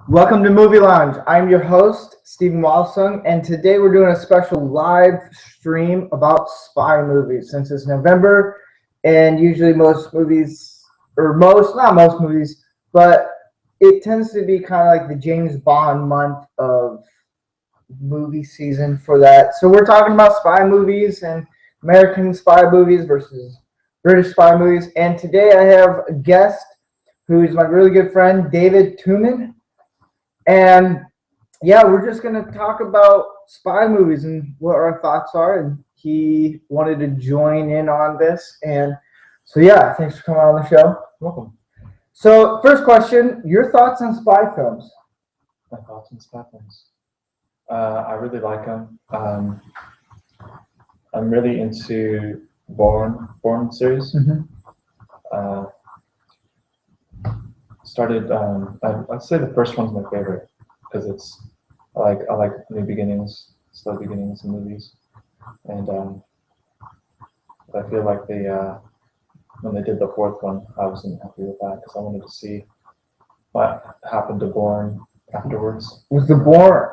Welcome to Movie Lounge. I'm your host, Stephen Walsung, and today we're doing a special live stream about spy movies. Since it's November, and usually most movies, not most movies, but it tends to be kind of like the James Bond month of movie season for that. So we're talking about spy movies and American spy movies versus British spy movies. And today I have a guest who is my really good friend, David Thuman. And yeah, we're just going to talk about spy movies and what our thoughts are. And he wanted to join in on this. And so, yeah, thanks for coming on the show. Welcome. So, first question, your thoughts on spy films? My thoughts on spy films. I really like them. I'm really into Bourne series. I'd say the first one's my favorite because I like new beginnings, slow beginnings in movies, and I feel like when they did the fourth one, I wasn't happy with that because I wanted to see what happened to Bourne afterwards. Was the Bourne,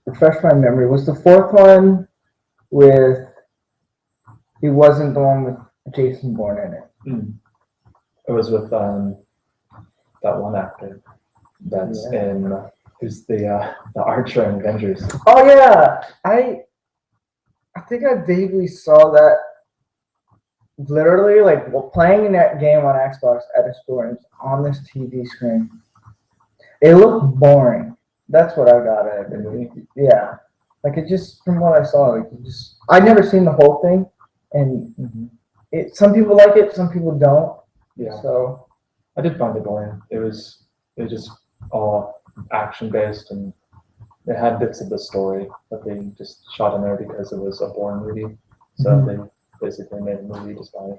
refresh my memory, was the fourth one with, he wasn't the one with Jason Bourne in it? It was with that one actor that's who's the Archer in Avengers. Oh yeah, I think I vaguely saw that. Literally, like playing that game on Xbox at a store on this TV screen. It looked boring. That's what I got at it. Yeah, like it just from what I saw, like I'd never seen the whole thing, and some people like it, some people don't. Yeah. So I did find it boring. It was just all action based, and it had bits of the story that they just shot in there because it was a Bourne movie. So they basically made a movie just by,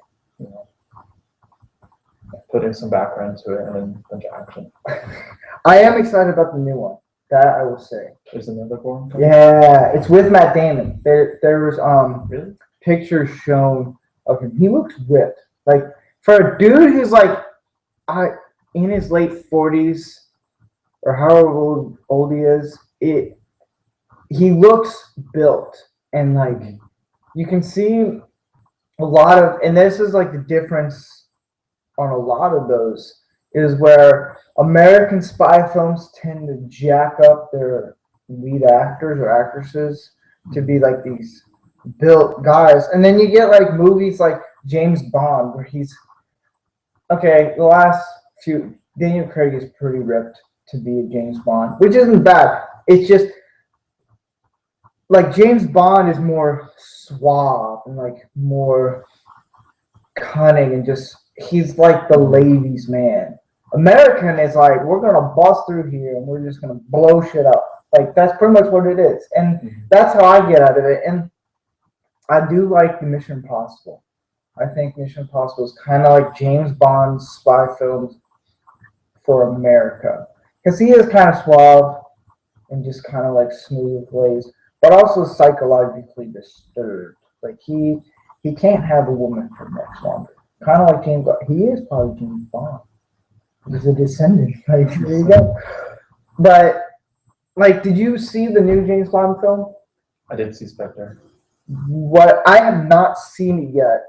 putting some background to it and then a bunch of action. I am excited about the new one. That I will say. There's another Bourne coming? Yeah, it's with Matt Damon. There was really? pictures shown of him. He looks ripped. Like for a dude who's like in his late 40s or however old he is, he looks built, and like you can see a lot of, and this is like the difference on a lot of those is where American spy films tend to jack up their lead actors or actresses to be like these built guys, and then you get like movies like James Bond where he's okay. The last few, Daniel Craig is pretty ripped to be a James Bond, which isn't bad. It's just like James Bond is more suave and like more cunning and just he's like the ladies' man. American is like we're gonna bust through here and we're just gonna blow shit up. Like that's pretty much what it is, and that's how I get out of it. And I do like the Mission Impossible. I think Mission Impossible is kind of like James Bond's spy films for America because he is kind of suave and just kind of like smooth ways, but also psychologically disturbed. Like he can't have a woman for much longer. Kind of like James Bond. He is probably James Bond. He's a descendant. Like there you go. But like, did you see the new James Bond film? I did see Spectre. What I have not seen it yet,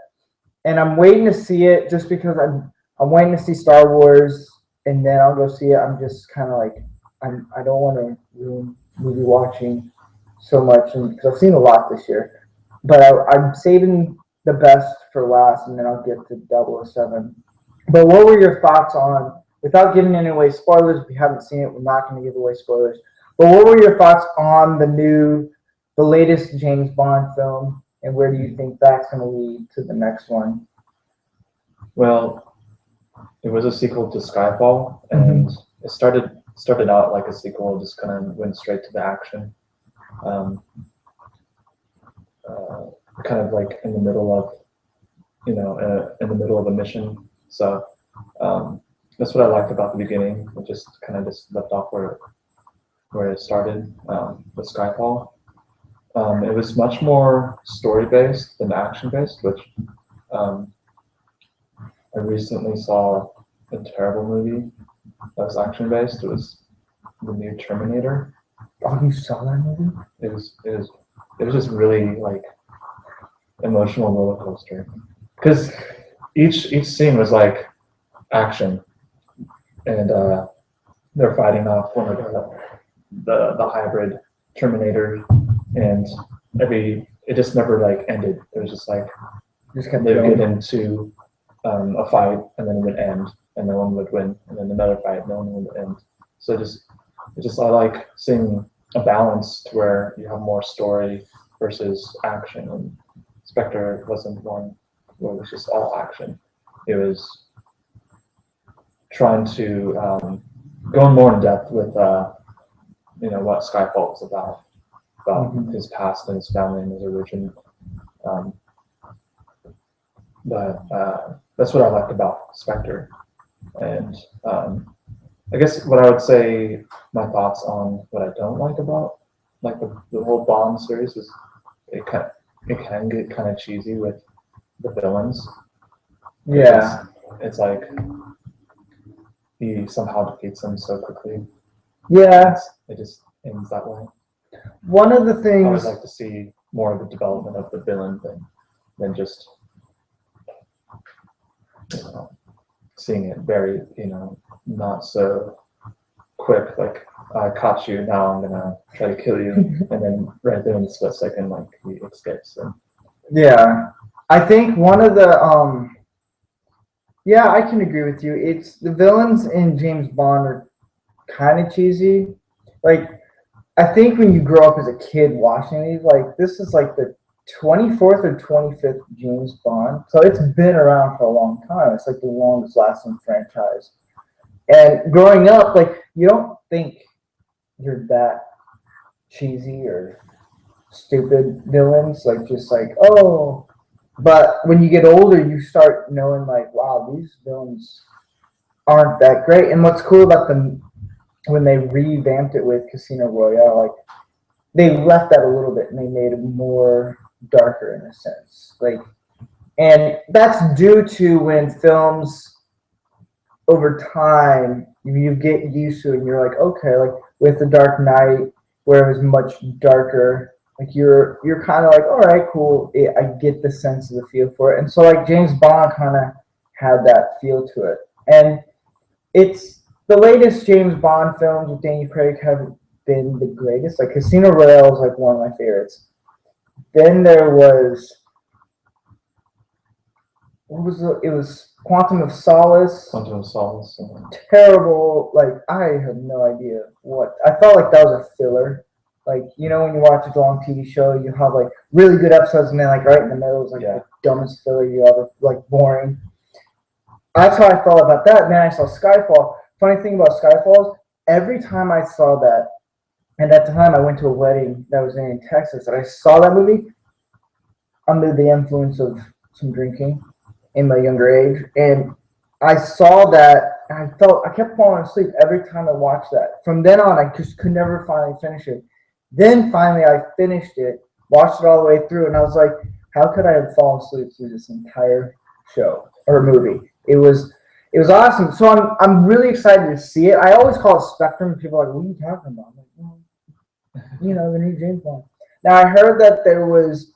and I'm waiting to see it just because I'm waiting to see Star Wars, and then I'll go see it. I'm just kind of like I don't want to ruin movie watching so much, and because I've seen a lot this year, but I'm saving the best for last, and then I'll get to 007. But what were your thoughts on, without giving any away spoilers? If you haven't seen it, we're not going to give away spoilers. But what were your thoughts on the latest James Bond film, and where do you think that's going to lead to the next one? Well, it was a sequel to Skyfall, and it started out like a sequel, just kind of went straight to the action. Kind of like in the middle of, in the middle of a mission. So that's what I liked about the beginning. It just left off where it started with Skyfall. It was much more story based than action based, which I recently saw a terrible movie that was action based. It was the new Terminator. Oh, you saw that movie? It was just really like emotional roller coaster because each scene was like action, and they're fighting off one of the hybrid Terminator, and it just never like ended. It was just like Just kept they would going. get into a fight, and then it would end, and then one would win, and then another fight, and then one would end. So I like seeing a balance to where you have more story versus action. And Spectre wasn't one where it was just all action. It was trying to go more in depth with what Skyfall was about his past and his family and his origin. But that's what I liked about Spectre. And I guess what I would say, my thoughts on what I don't like about like the whole Bond series is it can get kind of cheesy with the villains. Yeah. It's like he somehow defeats them so quickly. Yeah. It just ends that way. One of the I would things. like to see more of the development of the villain than just seeing it very not so quick, like I caught you, now I'm gonna try to kill you, and then right there in the split second, like he escapes. So. Yeah, I think one of the yeah, I can agree with you. It's the villains in James Bond are kind of cheesy. Like, I think when you grow up as a kid watching these, like this is like the 24th or 25th James Bond, so it's been around for a long time. It's like the longest lasting franchise. And growing up, like you don't think you're that cheesy or stupid villains, like just like, oh. But when you get older, you start knowing like, wow, these villains aren't that great. And what's cool about them when they revamped it with Casino Royale, like they left that a little bit and they made it more darker in a sense. Like, and that's due to when films over time you get used to it and you're like, okay, like with The Dark Knight, where it was much darker, like you're kind of like, all right, cool, I get the sense of the feel for it. And so like James Bond kind of had that feel to it. And it's the latest James Bond films with Daniel Craig haven't been the greatest. Like Casino Royale is like one of my favorites. Then there was it was Quantum of Solace. Quantum of Solace. Terrible. Like I have no idea what. I felt like that was a filler. Like when you watch a long TV show, you have like really good episodes, and then like right in the middle is like the dumbest filler you ever, like boring. That's how I felt about that. And then I saw Skyfall. Funny thing about Skyfall is every time I saw that, and at the time I went to a wedding that was in Texas, and I saw that movie under the influence of some drinking in my younger age, and I saw that, and I kept falling asleep every time I watched that. From then on, I just could never finally finish it. Then finally, I finished it, watched it all the way through, and I was like, how could I have fallen asleep through this entire show or movie? It was awesome. So I'm really excited to see it. I always call it Spectrum. People are like, what are you talking about? I'm like, well, the new James Bond. Now I heard that there was,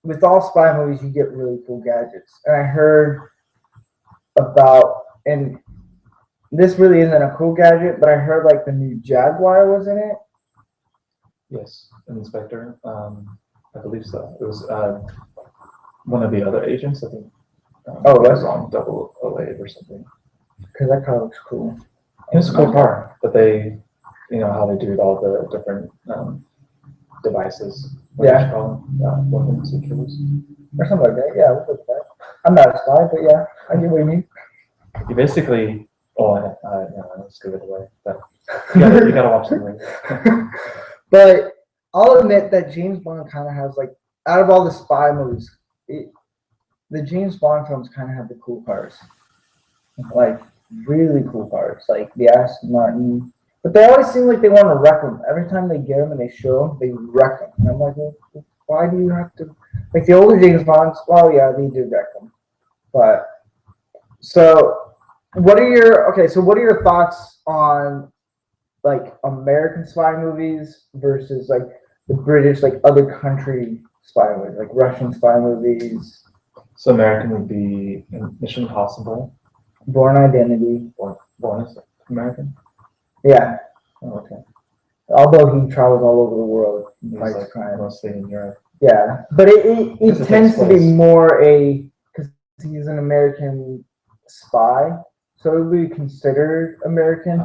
with all spy movies, you get really cool gadgets, and I heard about, and this really isn't a cool gadget, but I heard like the new Jaguar was in it. Yes, an Spectre. I believe so. It was one of the other agents, I think. Oh, it was on 008 or something. Because that car looks cool. It's a cool car, but they, how they do all the different devices. Yeah. Weapons and tools. Or something like that. Yeah, we'll put that. I'm not a spy, but yeah, I get what you mean. You basically, let's give it away. But you gotta watch the movie. But I'll admit that James Bond kind of has like, out of all the spy movies, the James Bond films kind of have the cool cars, like really cool cars, like the Aston Martin. But they always seem like they want to wreck them. Every time they get them and they show them, they wreck them. And I'm like, well, why do you have to? Like the older James Bonds, well, yeah, they do wreck them. But so, what are your thoughts on like American spy movies versus like the British, like other country spy movies, like Russian spy movies, So American would be Mission Impossible. Born Identity. Born is American? Yeah, Oh, okay. although he travels all over the world and He's fights like crime. mostly in Europe. Yeah, but it Because it tends takes to be place. more a because he's an American spy, so it would be considered American.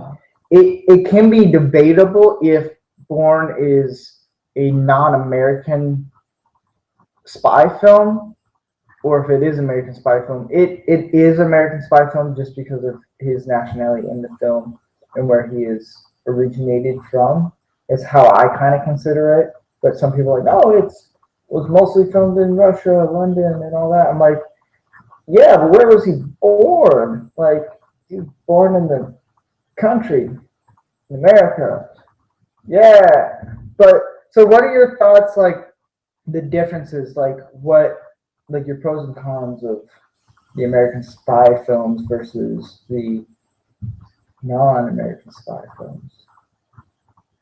It can be debatable if Bourne is a non-American spy film or if it is American spy film. It is American spy film just because of his nationality in the film and where he is originated from. Is how I kind of consider it. But some people are like, oh, it was mostly filmed in Russia, London, and all that. I'm like, yeah, but where was he born? Like, he was born in the country, in America. Yeah, but so what are your thoughts? Like the differences, like what, like your pros and cons of the American spy films versus the non-American spy films?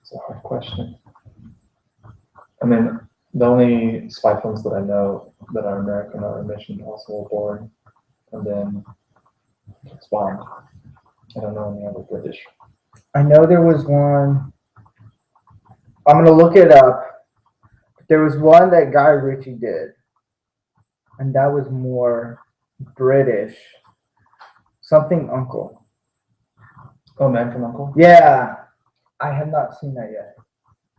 It's a hard question. I mean, the only spy films that I know that are American are Mission Impossible, Born, and then it's Bond. I don't know any other British. I know there was one. I'm gonna look it up. There was one that Guy Ritchie did, and that was more British. Something Uncle. Oh, Man from Uncle? Yeah, I have not seen that yet.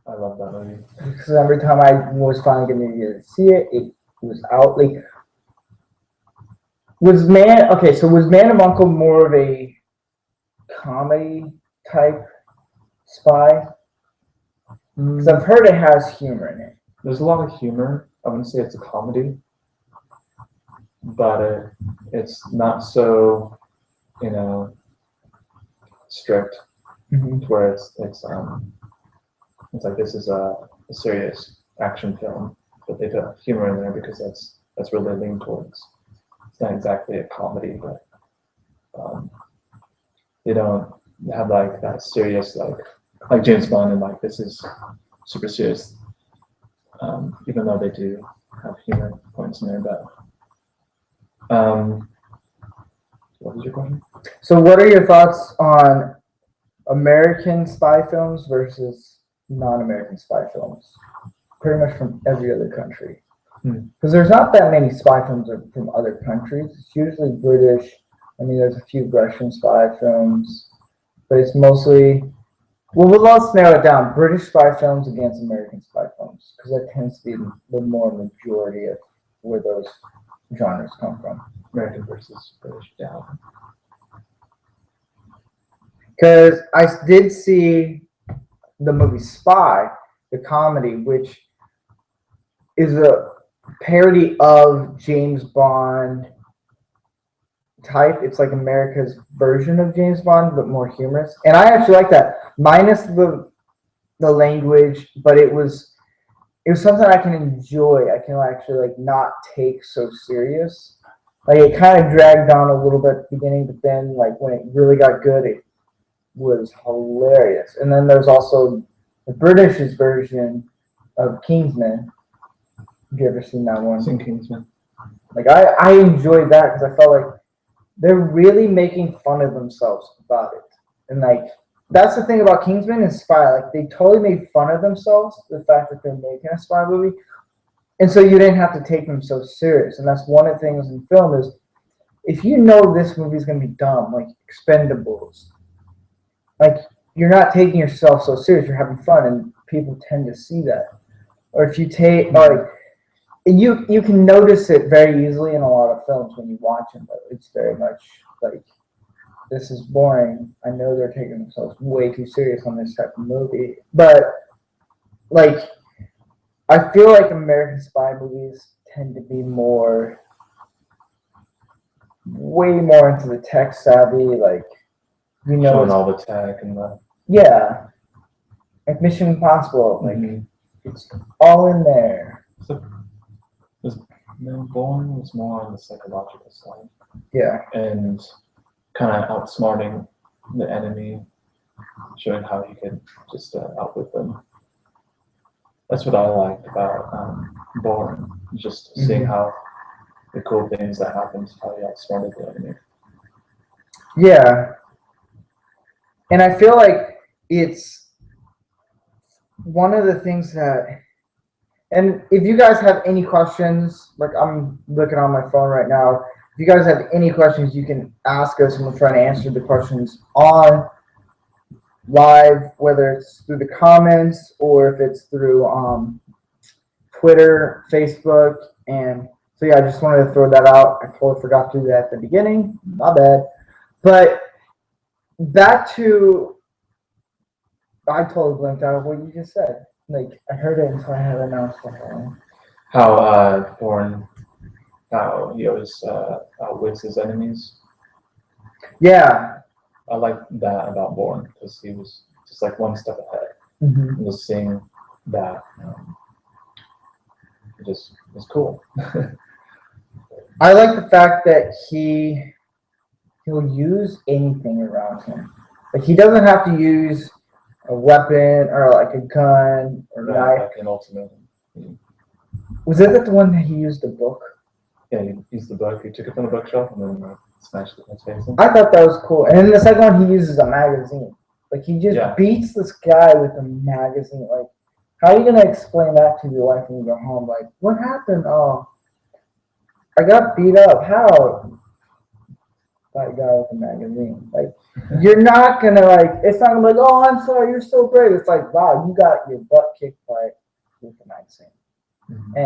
I love that movie. Because every time I was finally going to see it, it was out. Like, was Man of Uncle more of a comedy type spy? Because I've heard it has humor in it. There's a lot of humor. I wouldn't say it's a comedy, but it's not so, strict. Mm-hmm. Where it's like this is a serious action film, but they put humor in there because that's where they lean towards. It's not exactly a comedy, but they don't have like that serious like James Bond and like this is super serious. Even though they do have humor points in there, but what was your question? So, what are your thoughts on American spy films versus non-American spy films? Pretty much from every other country. Because there's not that many spy films from other countries. It's usually British. I mean, there's a few Russian spy films, but it's mostly. Well, let's narrow it down. British spy films against American spy films, because that tends to be the more majority of where those genres come from. American versus British, yeah. Because I did see the movie Spy, the comedy, which is a parody of James Bond type. It's like America's version of James Bond, but more humorous. And I actually like that, minus the language, but it was something I can enjoy. I can actually like not take so serious. Like it kind of dragged on a little bit at the beginning, but then like when it really got good, it was hilarious. And then there's also the British version of Kingsman. Have you ever seen that one? Seen Kingsman. Like I enjoyed that because I felt like they're really making fun of themselves about it. And like that's the thing about Kingsman and Spy. Like they totally made fun of themselves, the fact that they're making a spy movie. And so you didn't have to take them so serious. And that's one of the things in film is if you know this movie's gonna be dumb, like Expendables, like you're not taking yourself so serious, you're having fun, and people tend to see that. Or if you take like you can notice it very easily in a lot of films when you watch them, but it's very much like this is boring. I know they're taking themselves way too serious on this type of movie. But like I feel like American spy movies tend to be way more into the tech savvy, like showing all the tech and the yeah, like Mission Impossible, like it's all in there. Bourne was more on the psychological side. Yeah. And kind of outsmarting the enemy showing how he could just outwit them. That's what I liked about Bourne, just seeing how the cool things that happened, how he outsmarted the enemy. Yeah. And I feel like it's one of the things that, and if you guys have any questions, like I'm looking on my phone right now, if you guys have any questions, you can ask us and we'll try to answer the questions on live, whether it's through the comments or if it's through Twitter, Facebook, and so yeah, I just wanted to throw that out. I totally forgot to do that at the beginning. My bad. But back to, I totally blanked out of what you just said. Like I heard it until I had announced it. How Bourne, how he always outwits his enemies. Yeah. I like that about Bourne because he was just like one step ahead. Mm-hmm. Just seeing that, it just was cool. I like the fact that he'll use anything around him. Like he doesn't have to use a weapon or like a gun or knife. Like an ultimate. Was it the one that he used the book? Yeah, he used the book. He took it from the bookshelf and then smashed it in his face. I thought that was cool. And then the second one, he uses a magazine. Like he just beats this guy with a magazine. Like, how are you gonna explain that to your wife when you go home? Like, what happened? Oh, I got beat up. How? That guy with a magazine. Like, you're not gonna like. It's not gonna be like, oh, I'm sorry, you're so brave. It's like, wow, you got your butt kicked by with a magazine. Mm-hmm.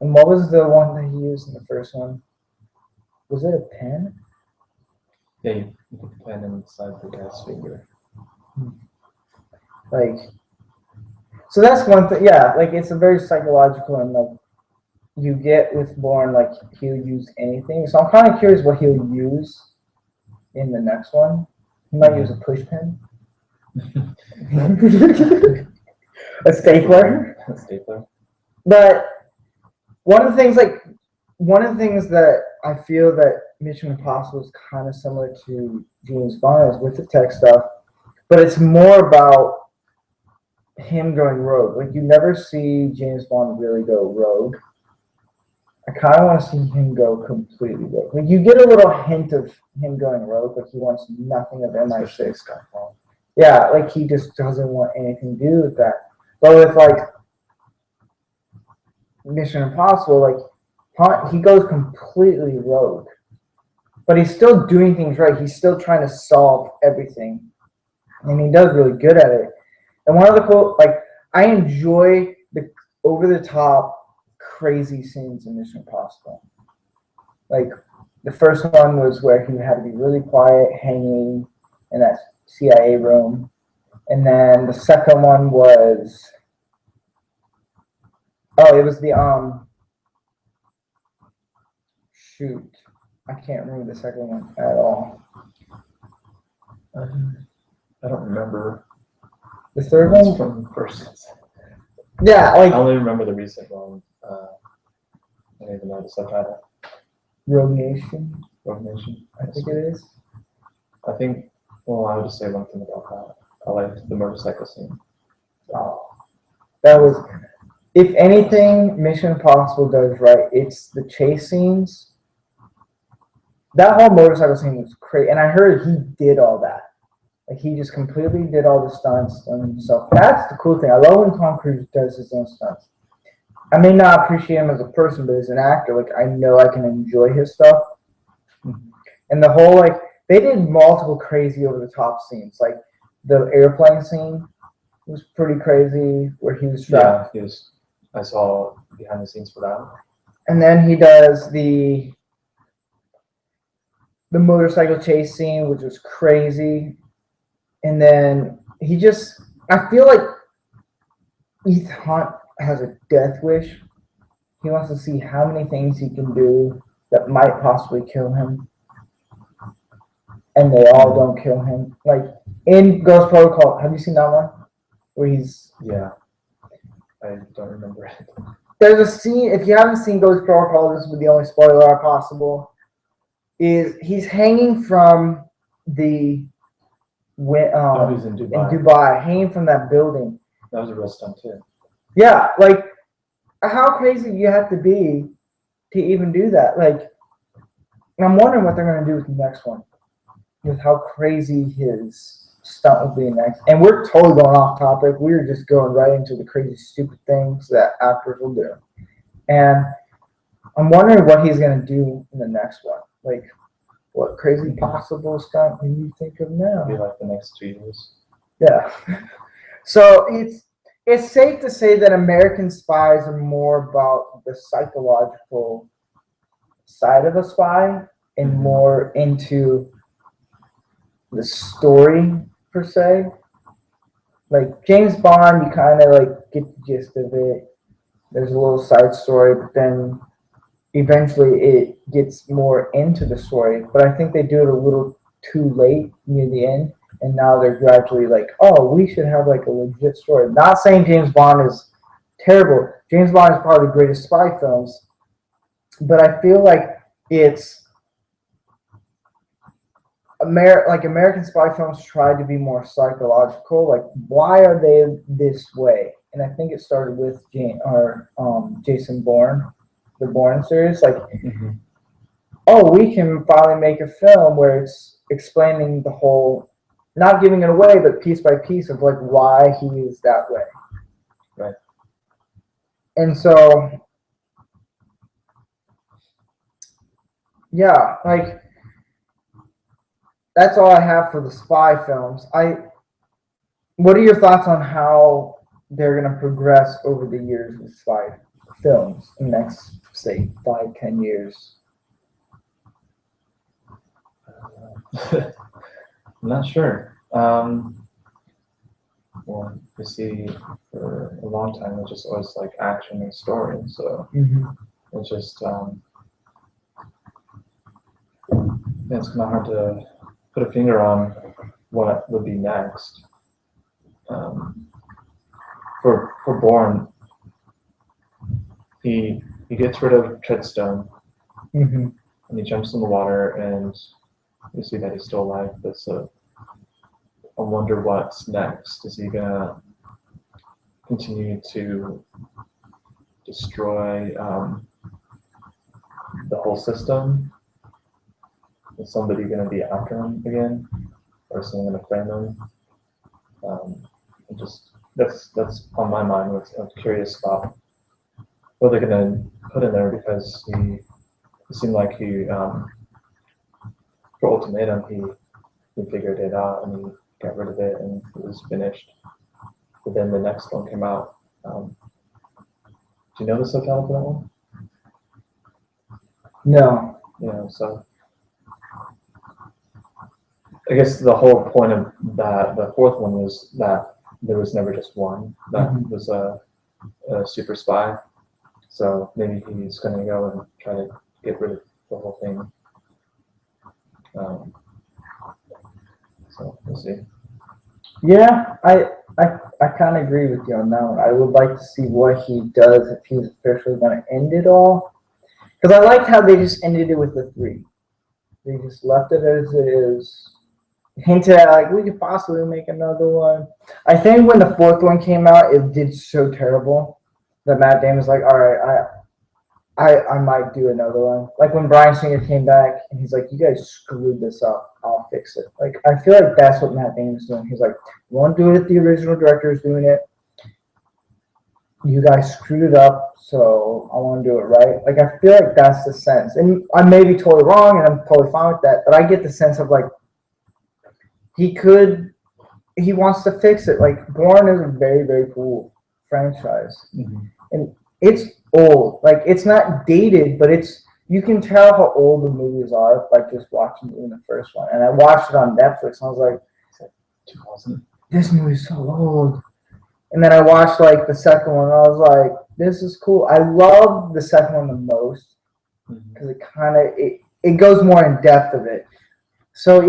And what was the one that he used in the first one? Was it a pen? Yeah, you put the pen inside the guy's finger. Like, so that's one thing. Yeah, like it's a very psychological and like you get with Bourne, like he'll use anything. So I'm kind of curious what he'll use in the next one. He might use a push pen, a stapler. A stapler. But one of the things that I feel that Mission Impossible is kind of similar to James Bond is with the tech stuff, but it's more about him going rogue. Like you never see James Bond really go rogue. I kind of want to see him go completely rogue. Like you get a little hint of him going rogue, like he wants nothing of MI6. Yeah, like he just doesn't want anything to do with that. But with like Mission Impossible, like he goes completely rogue, but he's still doing things right. He's still trying to solve everything, and he does really good at it. And one of the cool, like I enjoy the over-the-top, crazy scenes in Mission Impossible. Like the first one was where he had to be really quiet, hanging in that CIA room, and then the second one was. Oh, it was the shoot. I can't remember the second one at all. I don't remember. The third one from first. Yeah, like I only remember the recent one. I don't even know the subtitle. Rogue Nation. Rogue Nation. I think it is. I think. Well, I would just say one thing about that. I liked the motorcycle scene. Oh, that was. If anything, Mission Impossible does right, it's the chase scenes. That whole motorcycle scene was crazy, and I heard he did all that. Like he just completely did all the stunts himself. That's the cool thing. I love when Tom Cruise does his own stunts. I may not appreciate him as a person, but as an actor, like I know I can enjoy his stuff. Mm-hmm. And the whole like they did multiple crazy over the top scenes, like the airplane scene was pretty crazy where he was strapped. Yeah, I saw behind the scenes for that. And then he does the motorcycle chase scene, which was crazy. And then he just, I feel like Ethan Hunt has a death wish. He wants to see how many things he can do that might possibly kill him. And they all don't kill him. Like in Ghost Protocol, have you seen that one? Where he's... Yeah. I don't remember it. There's a scene, if you haven't seen Ghost Protocol, this would be the only spoiler possible, is he's hanging from the when He's in in Dubai. Dubai, hanging from that building. That was a real stunt too. Yeah, like how crazy do you have to be to even do that? Like, and I'm wondering what they're gonna do with the next one, with how crazy his stunt will be next. And we're totally going off topic. We're just going right into the crazy, stupid things that actors will do. And I'm wondering what he's gonna do in the next one. Like, what crazy possible stunt can you think of now? It'll be like the next 2 years. Yeah. So it's safe to say that American Spies are more about the psychological side of a spy and more into the story per se. Like James Bond, you kind of like get the gist of it. There's a little side story, but then eventually it gets more into the story. But I think they do it a little too late near the end, and now they're gradually like, oh, we should have like a legit story. Not saying James Bond is terrible. James Bond is probably the greatest spy films, but I feel like it's American spy films tried to be more psychological. Like, why are they this way? And I think it started with Jason Bourne, the Bourne series. Like, oh, we can finally make a film where it's explaining the whole, not giving it away, but piece by piece of like why he is that way. Right. And so, yeah, like that's all I have for the spy films. What are your thoughts on how they're going to progress over the years with spy films in the next, say, 5-10 years? I'm not sure. Well, you see, for a long time, it's just always like action and story. So it's just, it's kind of hard to put a finger on what would be next. For Bourne, he gets rid of Treadstone, and he jumps in the water, and you see that he's still alive. But so I wonder what's next. Is he gonna continue to destroy the whole system? Is somebody gonna be after him again, or is someone gonna frame him? Just that's on my mind. I'm curious about what they're gonna put in there, because it seemed like he for Ultimatum he figured it out and he got rid of it and it was finished. But then the next one came out. Do you know the subtitle for that one? No. Yeah, so I guess the whole point of that, the fourth one, was that there was never just one that was a super spy. So maybe he's going to go and try to get rid of the whole thing. So we'll see. Yeah, I kind of agree with you on that one. I would like to see what he does if he's officially going to end it all. Because I liked how they just ended it with the 3. They just left it as it is. Hinted at like we could possibly make another one. I think when the 4th one came out, it did so terrible that Matt Damon was like, all right, I might do another one. Like when Bryan Singer came back and he's like, you guys screwed this up. I'll fix it. Like I feel like that's what Matt Damon's doing. He's like, you won't do it. The original director is doing it. You guys screwed it up, so I want to do it right. Like I feel like that's the sense. And I may be totally wrong, and I'm totally fine with that. But I get the sense of like he wants to fix it. Like Bourne is a very, very cool franchise, and it's old. Like it's not dated, but you can tell how old the movies are by just watching even the first one. And I watched it on Netflix, and I was like, 2000. This movie's so old. And then I watched like the second one, and I was like, this is cool. I love the second one the most because it goes more in depth of it. So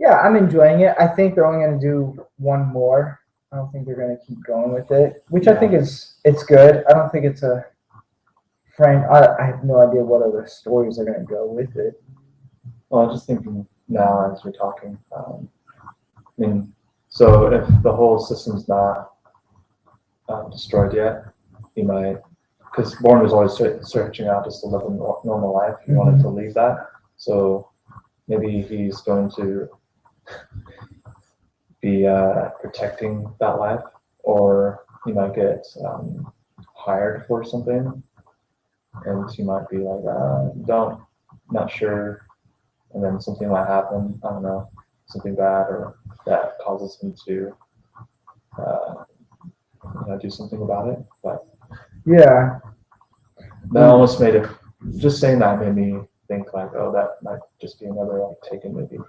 I'm enjoying it. I think they're only going to do one more. I don't think they're going to keep going with it, which I think it's good. I don't think it's a I have no idea what other stories are going to go with it. Well, I'm just thinking now as we're talking, I mean, so if the whole system's not destroyed yet, he might, because Bourne was always searching out just to live a normal life. He wanted to leave that, so maybe he's going to be protecting that life, or he might get hired for something, and he might be like, not sure, and then something might happen. I don't know, something bad, or that causes him to do something about it. But Yeah. that almost made it. Just saying that made me think like, oh, that might just be another like Taken movie.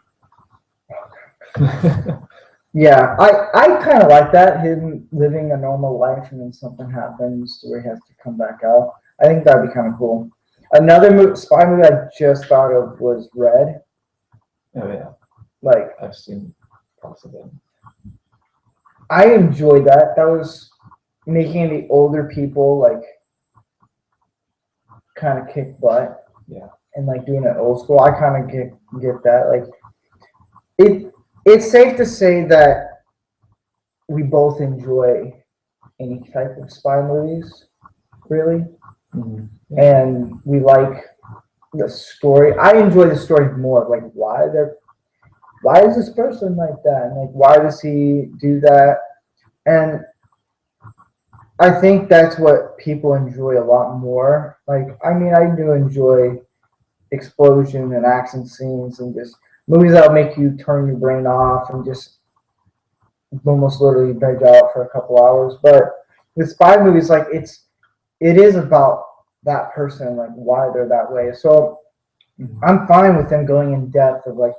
Yeah, I kind of like that, him living a normal life and then something happens where he has to come back out. I think that'd be kind of cool. Another spy movie I just thought of was Red. Oh yeah, Like, I've seen parts of it. I enjoyed that. That was making the older people like kind of kick butt. Yeah. And like doing it old school. I kind of get that. Like, it's safe to say that we both enjoy any type of spy movies, really. Mm-hmm. And we like the story. I enjoy the story more. Like, why is this person like that? And like, why does he do that? And I think that's what people enjoy a lot more. Like, I mean, I do enjoy explosion and action scenes and just movies that'll make you turn your brain off and just almost literally veg out for a couple hours. But with spy movies, like it is about that person, like why they're that way. So I'm fine with them going in depth of like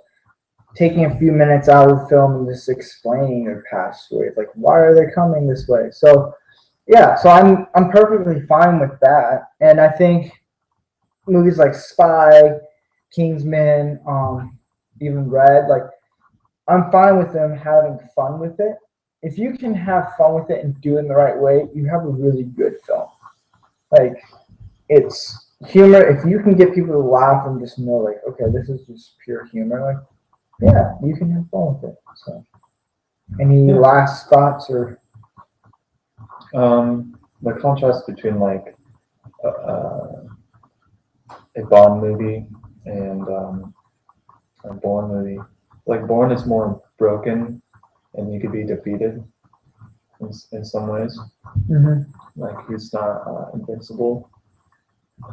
taking a few minutes out of the film and just explaining their past stories, like why are they coming this way. So yeah, so I'm perfectly fine with that, and I think movies like Spy, Kingsman, even Red, like I'm fine with them having fun with it. If you can have fun with it and do it in the right way, you have a really good film. Like, it's humor. If you can get people to laugh and just know, like, okay, this is just pure humor, like, yeah, you can have fun with it. So, any last thoughts or? The contrast between like a Bond movie and a Bourne movie. Like Bourne is more broken, and he could be defeated in some ways. Mm-hmm. Like he's not invincible.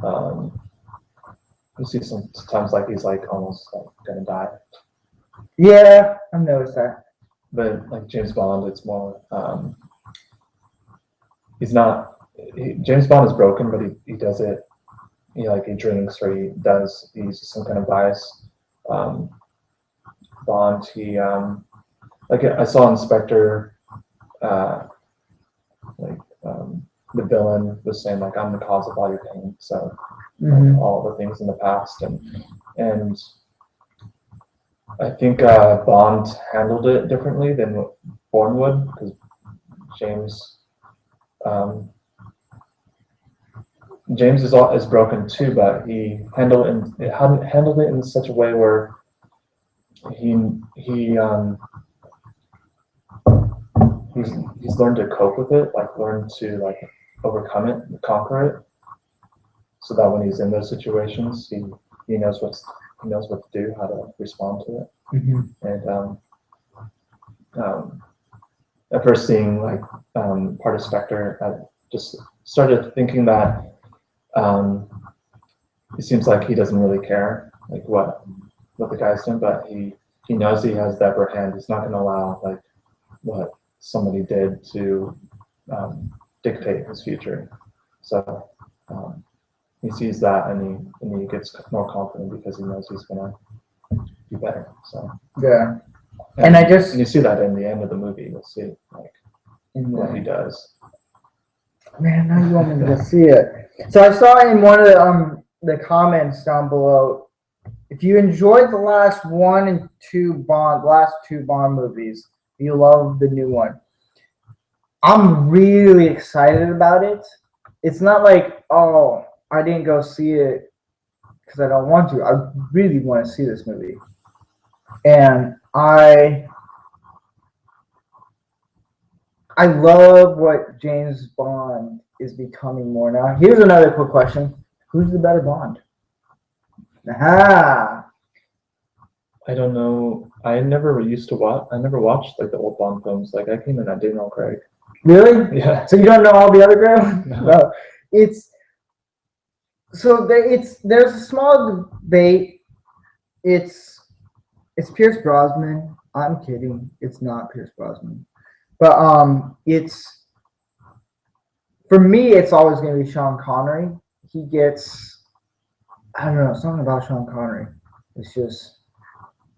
You see sometimes like he's like almost like gonna die. Yeah, I've noticed that. But like James Bond, it's more. He's not. James Bond is broken, but he does it. He drinks or he uses some kind of vice. Bond, like I saw Inspector, like the villain was saying like I'm the cause of all your pain. So like, all the things in the past and I think Bond handled it differently than what Bourne would because James. James is broken too, but he handled it in such a way where he's learned to cope with it, like learn to like overcome it, conquer it, so that when he's in those situations, he knows what to do, how to respond to it. And at first seeing like part of Spectre, I just started thinking that it seems like he doesn't really care like what the guy's doing, but he knows he has the upper hand. He's not going to allow like what somebody did to dictate his future. So he sees that and he gets more confident because he knows he's going to do better. So yeah, and you see that in the end of the movie. You'll see like what he does. Man, now you want me to see it. So I saw in one of the comments down below, if you enjoyed the last two Bond movies, you love the new one. I'm really excited about it. It's not like, oh, I didn't go see it because I don't want to. I really want to see this movie. And I I love what James Bond is becoming more now. Here's another quick question: who's the better Bond? Aha! I don't know. I never used to watch. I never watched like the old Bond films. Like I came in at Daniel Craig. Really? Yeah. So you don't know all the other girls? No. No. It's there's a small debate. It's Pierce Brosnan. I'm kidding. It's not Pierce Brosnan. But it's for me. It's always going to be Sean Connery. He gets I don't know something about Sean Connery. It's just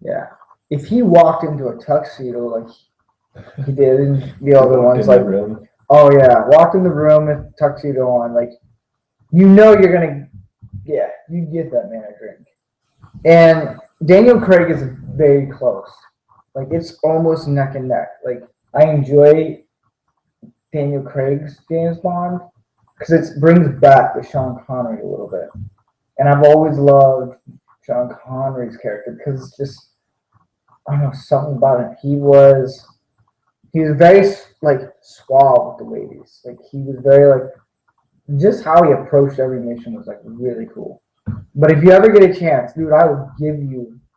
yeah. If he walked into a tuxedo like he did in the other ones, like room. oh yeah, walked in the room with tuxedo on, like you know you're gonna yeah you get that man a drink. And Daniel Craig is very close. Like it's almost neck and neck. Like I enjoy Daniel Craig's James Bond because it brings back the Sean Connery a little bit. And I've always loved Sean Connery's character because it's just I don't know something about him. He was very like suave with the ladies. Like he was very like just how he approached every mission was like really cool. But if you ever get a chance, dude, I would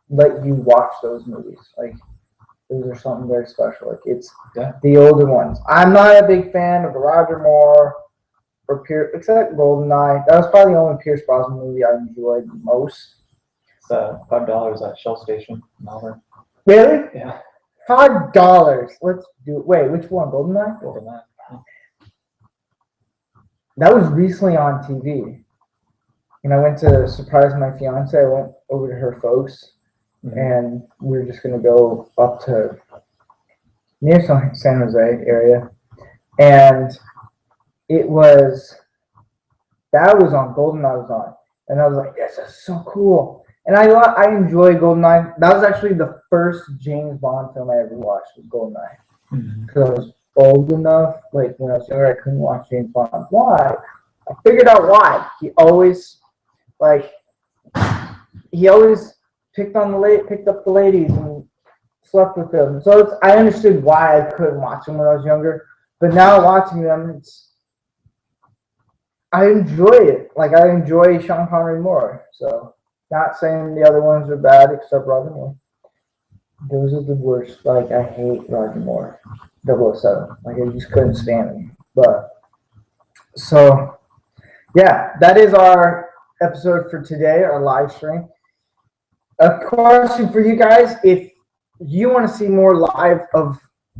let you watch those movies. Like those are something very special. Like it's the older ones. I'm not a big fan of the Roger Moore or Pierce, except Goldeneye. That was probably the only Pierce Brosnan movie I enjoyed the most. It's $5 at Shell Station in Auburn. Really? Yeah. $5. Let's do it. Wait, which one? Goldeneye? Goldeneye. That was recently on TV. And I went to surprise my fiance. I went over to her folks, and we were just gonna go up to near San Jose area, and that was on Goldeneye was on, and I was like, this is so cool. And I enjoy Goldeneye. That was actually the first James Bond film I ever watched was Goldeneye because I was old enough. Like when I was younger, I couldn't watch James Bond. Why? I figured out why. He always picked up the ladies and slept with them. So I understood why I couldn't watch them when I was younger. But now watching them, I enjoy it. Like I enjoy Sean Connery more. So not saying the other ones are bad except Roger Moore. Those are the worst. Like I hate Roger Moore. 007. Like I just couldn't stand him. But so yeah, that is our episode for today, our live stream. A question for you guys: if you want to see more live of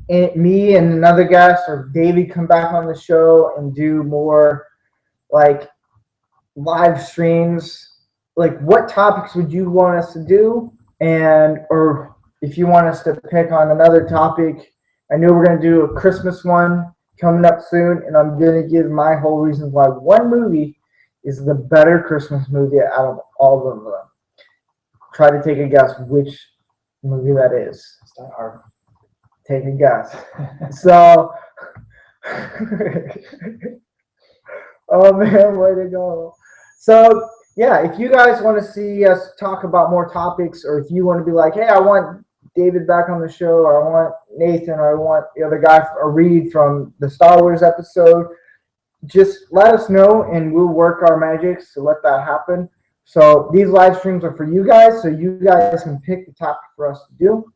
me and another guest or David come back on the show and do more like live streams, like what topics would you want us to do? And or if you want us to pick on another topic, I know we're going to do a Christmas one coming up soon, and I'm going to give my whole reasons why one movie is the better Christmas movie out of all of them. Try to take a guess which movie that is. It's not hard. Take a guess. So, oh man, way to go. So, yeah, if you guys want to see us talk about more topics, or if you want to be like, hey, I want David back on the show, or I want Nathan, or I want the other guy, or Reed from the Star Wars episode, just let us know and we'll work our magics to let that happen. So these live streams are for you guys, so you guys can pick the topic for us to do.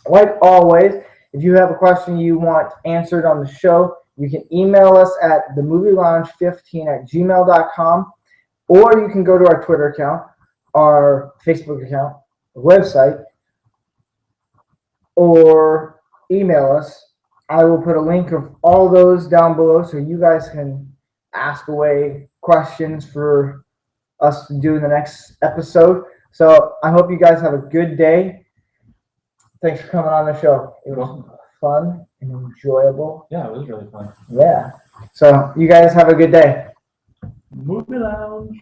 Like always, if you have a question you want answered on the show, you can email us at themovielounge15@gmail.com, or you can go to our Twitter account, our Facebook account, our website, or email us. I will put a link of all those down below so you guys can ask away questions for us to do in the next episode. So I hope you guys have a good day. Thanks for coming on the show. It was fun and enjoyable. Yeah, it was really fun. Yeah. So you guys have a good day. Movie Lounge.